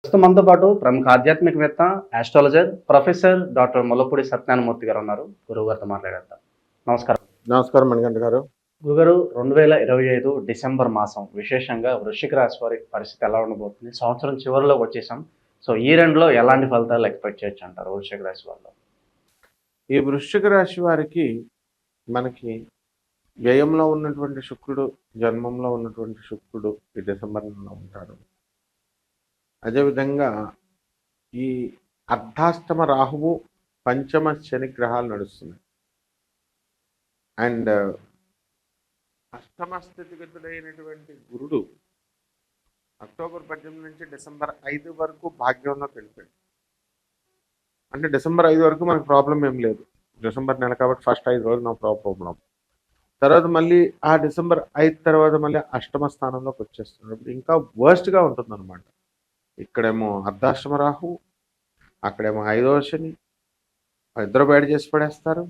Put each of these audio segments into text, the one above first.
ప్రస్తుతం మనతో పాటు ప్రముఖ ఆధ్యాత్మికవేత్త, astrologer, professor doctor Mullapudi Satyanarayana Murthy గారు ఉన్నారు. గురువు గారితో మాట్లాడేద్దాం. నమస్కారం. నమస్కారం మణికంఠ గారు. గురుగారు, 2025 డిసెంబర్ మాసం విశేషంగా వృశ్చిక రాశి వారి పరిస్థితి ఎలా ఉండబోతుంది? సంవత్సరం చివరిలోకి వచ్చేసాం. సో ఈ రెండులో ఎలాంటి ఫలితాలు ఎక్స్‌పెక్ట్ చేయొచ్చు అంటారు వృశ్చిక రాశి వాళ్ళు? ఈ వృశ్చిక రాశి వారికి మనకి వ్యయంలో ఉన్నటువంటి శుక్రుడు, జన్మంలో ఉన్నటువంటి శుక్రుడు ఈ డిసెంబర్ నెలలో ఉంటాడు. అదేవిధంగా ఈ అర్ధాష్టమ రాహువు, పంచమ శని గ్రహాలు నడుస్తున్నాయి. అండ్ అష్టమ స్థితిగతుడైనటువంటి గురుడు అక్టోబర్ 18 నుంచి డిసెంబర్ 5 వరకు భాగ్యంలోకి వెళ్ళిపోయాడు. అంటే డిసెంబర్ 5 వరకు మనకు ప్రాబ్లం ఏం లేదు. డిసెంబర్ నెల కాబట్టి ఫస్ట్ 5 రోజులు నో ప్రాబ్లం. తర్వాత మళ్ళీ ఆ డిసెంబర్ 5 తర్వాత మళ్ళీ అష్టమ స్థానంలోకి వచ్చేస్తున్నాడు. ఇంకా వర్స్ట్గా ఉంటుందన్నమాట. ఇక్కడేమో అర్ధాష్టమ రాహు, అక్కడేమో 5వ శని, ఇద్దరు బ్యాడ్ చేసి పడేస్తారు,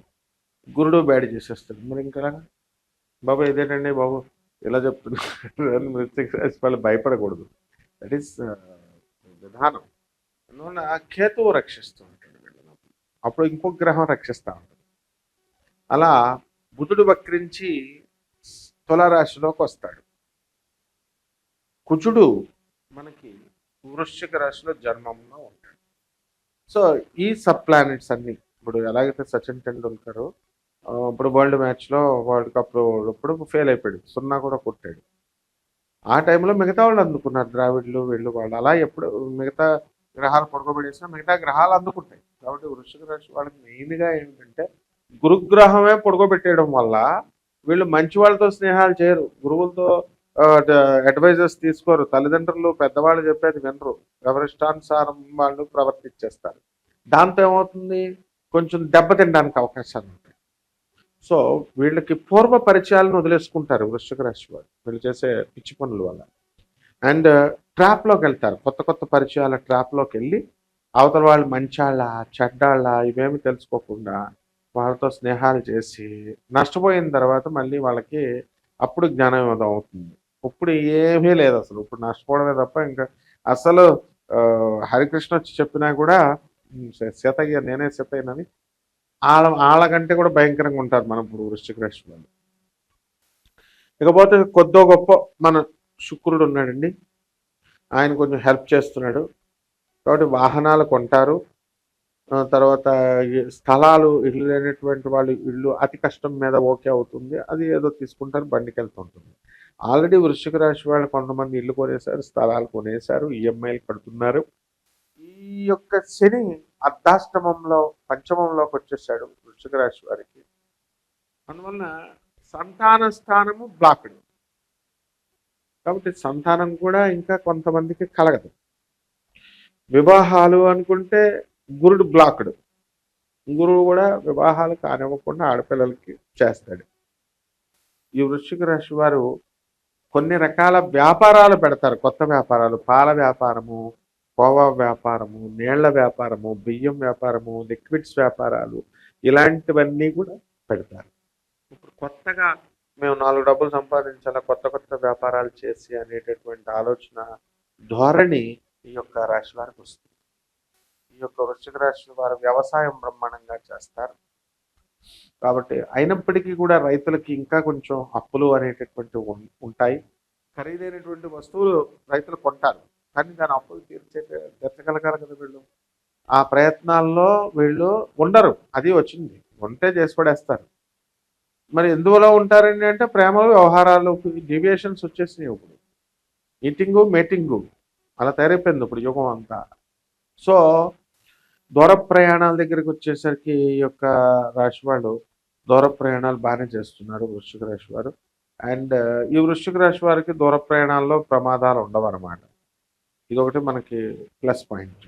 గురుడు బ్యాడ్ చేసేస్తాడు. మరి ఇంకా బాబు ఇదేంటండి బాబు ఇలా చెప్తున్నారు వృశ్చిక రాశి వాళ్ళు భయపడకూడదు. దట్ ఈస్ విధానం. అందువల్ల కేతువు రక్షిస్తూ ఉంటాడు వీళ్ళని. అప్పుడు ఇంకొక గ్రహం రక్షిస్తూ ఉంటుంది. అలా బుధుడు వక్రించి తులారాశిలోకి వస్తాడు. కుజుడు మనకి వృశ్చిక రాశిలో జన్మంలో ఉంటాడు. సో ఈ సబ్ ప్లానెట్స్ అన్ని ఇప్పుడు ఎలాగైతే సచిన్ టెండూల్కర్ ఇప్పుడు వరల్డ్ కప్ ఇప్పుడు ఫెయిల్ అయిపోయాడు, 0 కూడా కొట్టాడు. ఆ టైంలో మిగతా వాళ్ళు అందుకున్నారు, ద్రావిడ్లు వీళ్ళు వాళ్ళు. అలా ఎప్పుడు మిగతా గ్రహాలు పడుకోబెట్టేసినా మిగతా గ్రహాలు అందుకుంటాయి. కాబట్టి వృశ్చిక రాశి వాళ్ళకి మెయిన్గా ఏంటంటే గురుగ్రహమే పడుకోబెట్టేయడం వల్ల వీళ్ళు మంచి వాళ్ళతో స్నేహాలు చేయరు, గురువులతో అడ్వైజర్స్ తీసుకోరు, తల్లిదండ్రులు పెద్దవాళ్ళు చెప్పేది వినరు, ఎవరిష్టానుసారం వాళ్ళు ప్రవర్తించేస్తారు. దాంతో ఏమవుతుంది, కొంచెం దెబ్బతినడానికి అవకాశాలు ఉంటాయి. సో వీళ్ళకి పూర్వ పరిచయాలను వదిలేసుకుంటారు వృశ్చిక రాశి వాళ్ళు, వీళ్ళు చేసే పిచ్చి పనుల వల్ల. అండ్ ట్రాప్లోకి వెళ్తారు, కొత్త కొత్త పరిచయాల ట్రాప్లోకి వెళ్ళి అవతల వాళ్ళు మంచాళ్ళ చెడ్డాళ్ళ ఇవేమి తెలుసుకోకుండా వాళ్ళతో స్నేహాలు చేసి నష్టపోయిన తర్వాత మళ్ళీ వాళ్ళకి అప్పుడు జ్ఞానోదయం అవుతుంది. ఇప్పుడు ఏమీ లేదు అసలు, ఇప్పుడు నష్టపోవడమే తప్ప ఇంకా అసలు హరికృష్ణ వచ్చి చెప్పినా కూడా సీతయ్య నేనే సీతయ్యనని వాళ్ళకంటే కూడా భయంకరంగా ఉంటారు మనం ఇప్పుడు వృశ్చిక రాశి వాళ్ళు. ఇకపోతే కొద్దో గొప్ప మన శుక్రుడు ఉన్నాడండి, ఆయన కొంచెం హెల్ప్ చేస్తున్నాడు. కాబట్టి వాహనాలు కొంటారు. తర్వాత స్థలాలు, ఇల్లు లేనటువంటి వాళ్ళు ఇల్లు అతి కష్టం మీద ఓకే అవుతుంది, అది ఏదో తీసుకుంటారు, బండికి వెళ్తుంటుంది. ఆల్రెడీ వృశ్చిక రాశి వాళ్ళు కొంతమంది ఇల్లు కొనేశారు, స్థలాలు కొనేశారు, ఈఎంఐలు కడుతున్నారు. ఈ యొక్క శని అర్ధాష్టమంలో పంచమంలోకి వచ్చేసాడు వృశ్చిక రాశి వారికి. అందువలన సంతాన స్థానము బ్లాక్డ్. కాబట్టి సంతానం కూడా ఇంకా కొంతమందికి కలగదు. వివాహాలు అనుకుంటే గురుడు బ్లాక్డ్, గురువు కూడా వివాహాలు కానివ్వకుండా ఆడపిల్లలకి చేస్తాడు. ఈ వృశ్చిక రాశి వారు కొన్ని రకాల వ్యాపారాలు పెడతారు, కొత్త వ్యాపారాలు, పాల వ్యాపారము, కోవా వ్యాపారము, నీళ్ల వ్యాపారము, బియ్యం వ్యాపారము, లిక్విడ్స్ వ్యాపారాలు, ఇలాంటివన్నీ కూడా పెడతారు. ఇప్పుడు కొత్తగా మేము 4 డబ్బులు సంపాదించాలా, కొత్త కొత్త వ్యాపారాలు చేసి అనేటటువంటి ఆలోచన ధోరణి ఈ యొక్క రాశి వారికి వస్తుంది. ఈ యొక్క వృశ్చిక రాశి వారు వ్యవసాయం బ్రహ్మాండంగా చేస్తారు. కాబట్టి అయినప్పటికీ కూడా రైతులకి ఇంకా కొంచెం అప్పులు అనేటటువంటి ఉంటాయి. ఖరీదైనటువంటి వస్తువులు రైతులు కొంటారు, కానీ దాని అప్పులు తీర్చగలగాలి కదా వీళ్ళు. ఆ ప్రయత్నాల్లో వీళ్ళు ఉండరు, అది వచ్చింది ఉంటే చేసి పడేస్తారు. మరి ఎందువల్ల ఉంటారండి అంటే ప్రేమ వ్యవహారాలు డీవియేషన్స్ వచ్చేసినాయి. ఇప్పుడు ఈటింగు మేటింగు అలా తయారైపోయింది ఇప్పుడు యుగం అంతా. సో దూర ప్రయాణాల దగ్గరికి వచ్చేసరికి ఈ యొక్క రాశి వాళ్ళు దూర ప్రయాణాలు బాగానే చేస్తున్నారు వృశ్చిక రాశి వారు. అండ్ ఈ వృశ్చిక రాశి వారికి దూర ప్రయాణాల్లో ప్రమాదాలు ఉండవు అన్నమాట. ఇది ఒకటి మనకి ప్లస్ పాయింట్.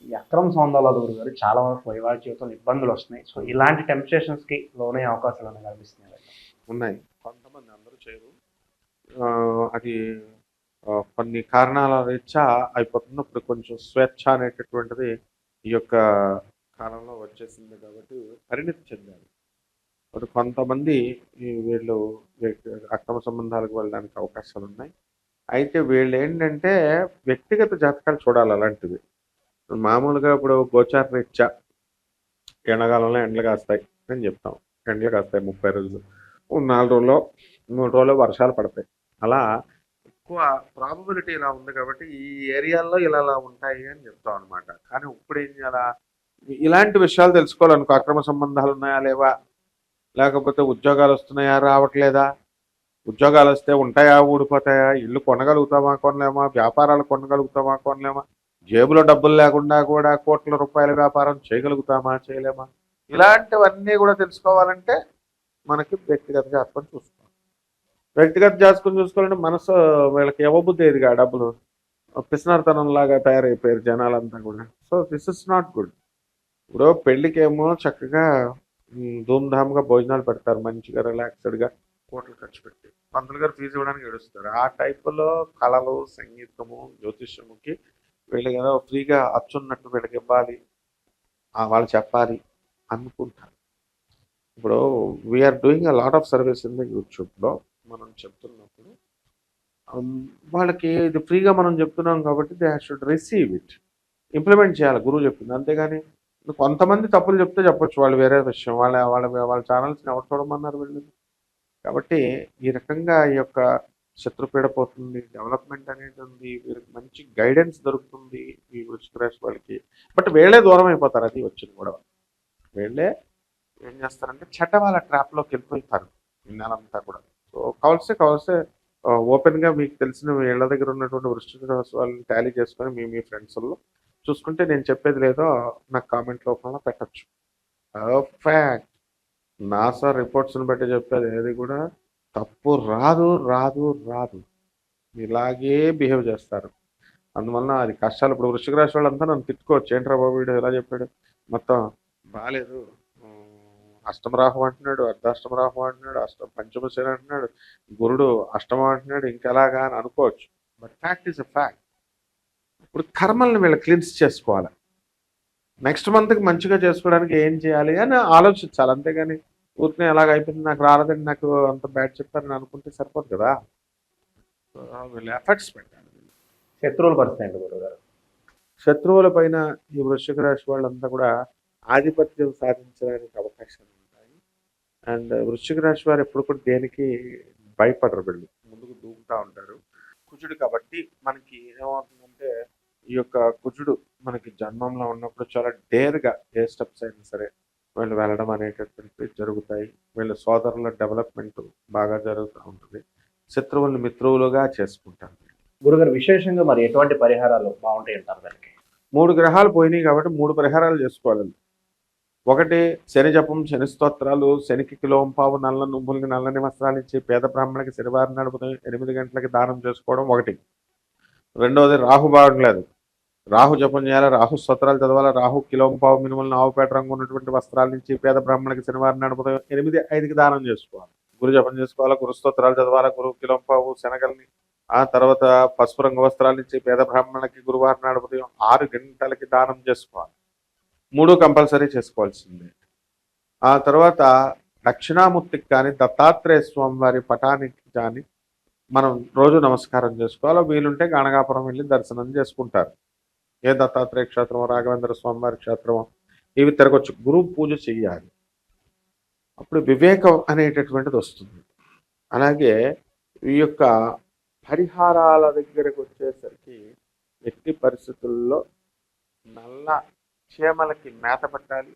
ఈ అక్రమ సంబంధాల గురుగారు చాలా వరకు వైవాహిక జీవితంలో ఇబ్బందులు వస్తున్నాయి. సో ఇలాంటి టెంప్టేషన్స్కి లోనే అవకాశాలు అనేవి కనిపిస్తున్నాయి. ఉన్నాయి, కొంతమంది, అందరూ చేయరు. అది కొన్ని కారణాల రీత్యా అయిపోతున్నప్పుడు కొంచెం స్వేచ్ఛ అనేటటువంటిది ఈ యొక్క కాలంలో వచ్చేసింది కాబట్టి పరిణితి చెందారు. ఇప్పుడు కొంతమంది వీళ్ళు అక్రమ సంబంధాలకు వెళ్ళడానికి అవకాశాలు ఉన్నాయి. అయితే వీళ్ళు ఏంటంటే వ్యక్తిగత జాతకాలు చూడాలి అలాంటివి. మామూలుగా ఇప్పుడు గోచార రీత్యా ఎండాకాలంలో ఎండలు కాస్తాయి అని చెప్తాం. ఎండలు కాస్తాయి 30 రోజులు. ఓ 4 రోజుల్లో 3 రోజుల్లో వర్షాలు పడతాయి. అలా ఎక్కువ ప్రాబబిలిటీ ఇలా ఉంది కాబట్టి ఈ ఏరియాల్లో ఇలా ఉంటాయి అని చెప్తాం అనమాట. కానీ ఇప్పుడు ఏం చేయాలా, ఇలాంటి విషయాలు తెలుసుకోవాలనుకో, అక్రమ సంబంధాలు ఉన్నాయా లేవా, లేకపోతే ఉద్యోగాలు వస్తున్నాయా రావట్లేదా, ఉద్యోగాలు వస్తే ఉంటాయా ఊడిపోతాయా, ఇల్లు కొనగలుగుతామా కొనలేమా, వ్యాపారాలు కొనగలుగుతామా కొనలేమా, జేబులో డబ్బులు లేకుండా కూడా కోట్ల రూపాయల వ్యాపారం చేయగలుగుతామా చేయలేమా, ఇలాంటివన్నీ కూడా తెలుసుకోవాలంటే మనకి వ్యక్తిగత జాతకం చూసుకోవాలి. వ్యక్తిగత జాతకం చూసుకోవాలంటే మనసు వీళ్ళకి ఇవ్వబుద్ధి ఏదిగా డబ్బులు, పిసినారితనం లాగా తయారైపోయారు జనాలంతా కూడా. So this is not good. ఇప్పుడు పెళ్ళికేమో చక్కగా ధూమ్ధామ్గా భోజనాలు పెడతారు, మంచిగా రిలాక్స్డ్గా కోట్లు ఖర్చు పెట్టి పంతులు గారు ఫీజు ఇవ్వడానికి ఏడుస్తారు. ఆ టైపులో కళలు, సంగీతము, జ్యోతిష్యముకి వీళ్ళకి ఏదో ఫ్రీగా అచ్చున్నట్టు వీళ్ళకి ఇవ్వాలి, వాళ్ళు చెప్పాలి అనుకుంటారు. ఇప్పుడు we are doing a lot of service in the యూట్యూబ్లో మనం చెప్తున్నప్పుడు వాళ్ళకి ఇది ఫ్రీగా మనం చెప్తున్నాం కాబట్టి they should receive it, implement చేయాలి గురువు చెప్పింది. అంతేగాని కొంతమంది తప్పులు చెప్తే చెప్పొచ్చు, వాళ్ళు వేరే విషయం, వాళ్ళ ఛానల్స్ని ఎవరు చూడమన్నారు వీళ్ళు. కాబట్టి ఈ రకంగా ఈ యొక్క శత్రుపీడ పోతుంది, డెవలప్మెంట్ అనేది ఉంది, వీరికి మంచి గైడెన్స్ దొరుకుతుంది ఈ వృశ్చిక రాశి వాళ్ళకి. బట్ వీళ్ళే దూరం అయిపోతారు, అది వచ్చింది కూడా. వీళ్ళే ఏం చేస్తారంటే వాళ్ళ ట్రాప్లోకి వెళ్ళిపోతారు ఈ నెలంతా కూడా. సో కావాల్సే ఓపెన్గా మీకు తెలిసిన వీళ్ళ దగ్గర ఉన్నటువంటి వృశ్చిక రాశి వాళ్ళని టాలీ చేసుకొని మీ ఫ్రెండ్స్లో చూసుకుంటే నేను చెప్పేది లేదో నాకు కామెంట్ రూపంలో పెట్టచ్చు. పర్ఫెక్ట్ నాసా రిపోర్ట్స్ని బట్టి చెప్పేది ఏది కూడా తప్పు రాదు. ఇలాగే బిహేవ్ చేస్తారు. అందువల్ల అది కష్టాలు. ఇప్పుడు వృశ్చిక రాశి వాళ్ళంతా నన్ను తిట్టుకోవచ్చు, ఏంట్రా బాబు వీడు ఎలా చెప్పాడు, మొత్తం బాగాలేదు, అష్టమరాహు అంటున్నాడు, అర్ధాష్టమరాహు అంటున్నాడు, పంచమశని అంటున్నాడు, గురుడు అష్టమం అంటున్నాడు, ఇంకెలాగా అని అనుకోవచ్చు. But fact is a fact. ఇప్పుడు కర్మల్ని వీళ్ళు క్లీన్స్ చేసుకోవాలి. నెక్స్ట్ మంత్కి మంచిగా చేసుకోవడానికి ఏం చేయాలి అని ఆలోచించాలి. అంతేగాని ఊరికే ఎలాగ అయిపోయింది, నాకు రాలేదని నాకు అంత బ్యాడ్ చెప్పారని అనుకుంటే సరిపోదు కదా. వీళ్ళు ఎఫర్ట్స్ పెట్టాలి. శత్రువుల పరిస్థితి ఏంటి గురుగారు? శత్రువుల పైన ఈ వృశ్చిక రాశి వాళ్ళంతా కూడా ఆధిపత్యం సాధించడానికి అవకాశాలు ఉంటాయి. అండ్ వృశ్చిక రాశి వారు ఎప్పుడు కూడా దేనికి భయపడరు, వీళ్ళు ముందుకు దూకుతూ ఉంటారు. కుజుడు కాబట్టి మనకి ఏమవుతుందంటే ఈ యొక్క కుజుడు మనకి జన్మంలో ఉన్నప్పుడు చాలా డేర్గా ఏ స్టెప్స్ అయినా సరే వీళ్ళు వెళ్ళడం అనేటటువంటివి జరుగుతాయి. వీళ్ళ సోదరుల డెవలప్మెంట్ బాగా జరుగుతూ ఉంటుంది. శత్రువులను మిత్రువులుగా చేసుకుంటారు. గురుగారు విశేషంగా మరి ఎటువంటి పరిహారాలు బాగుంటాయి అంటారు దానికి? 3 గ్రహాలు పోయినాయి కాబట్టి 3 పరిహారాలు చేసుకోవాలి. ఒకటి శని జపం, శని స్తోత్రాలు, శనికి కిలోంపావు నల్ల నువ్వులకి నల్లని వస్త్రాలు ఇచ్చి పేద బ్రాహ్మణులకి శనివారం నడుపుతూ 8 గంటలకి దానం చేసుకోవడం ఒకటి. రెండవది రాహు బాగలేదు, రాహు జపం చేయాలి, రాహు స్తోత్రాలు చదవాలి, రాహు కిలోంపావు మినుములను ఆవుపేట రంగు ఉన్నటువంటి వస్త్రాల నుంచి పేద బ్రాహ్మణులకి శనివారం నడుపుతూ 8-5కి దానం చేసుకోవాలి. గురు జపం చేసుకోవాలి, గురు స్తోత్రాలు చదవాలి, గురు కిలోంపావు శనగల్ని, ఆ తర్వాత పసుపు రంగు వస్త్రాల నుంచి పేద బ్రాహ్మణులకి గురువారం నాడు ఉదయం 6 గంటలకి దానం చేసుకోవాలి. 3 కంపల్సరీ చేసుకోవాల్సిందే. ఆ తర్వాత దక్షిణామూర్తికి కానీ దత్తాత్రేయ స్వామి వారి పటానికి కానీ మనం రోజు నమస్కారం చేసుకోవాలి. వీలుంటే గణగాపురం వెళ్ళి దర్శనం చేసుకుంటారు. ఏ దత్తాత్రేయ క్షేత్రమో, రాఘవేంద్ర స్వామి వారి క్షేత్రమో ఇవి తిరగొచ్చు. గురువు పూజ చెయ్యాలి, అప్పుడు వివేకం అనేటటువంటిది వస్తుంది. అలాగే ఈ యొక్క పరిహారాల దగ్గరకు వచ్చేసరికి ఎట్టి పరిస్థితుల్లో నల్ల చీమలకి మేత పెట్టాలి,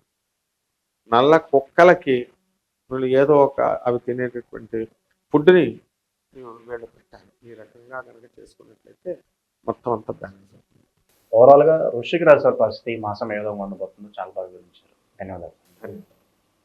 నల్ల కుక్కలకి వీళ్ళు ఏదో ఒక అవి తినేటటువంటి ఫుడ్ని వీళ్ళు పెట్టాలి. ఈ రకంగా కనుక చేసుకున్నట్లయితే మొత్తం అంతా బ్యాలెన్స్ అవుతుంది. ఓవరాల్గా వృశ్చిక రాశి వారి పరిస్థితి ఈ మాసం ఏ విధంగా ఉండబోతుందో చాలా బాగా వివరించారు. ధన్యవాదాలు.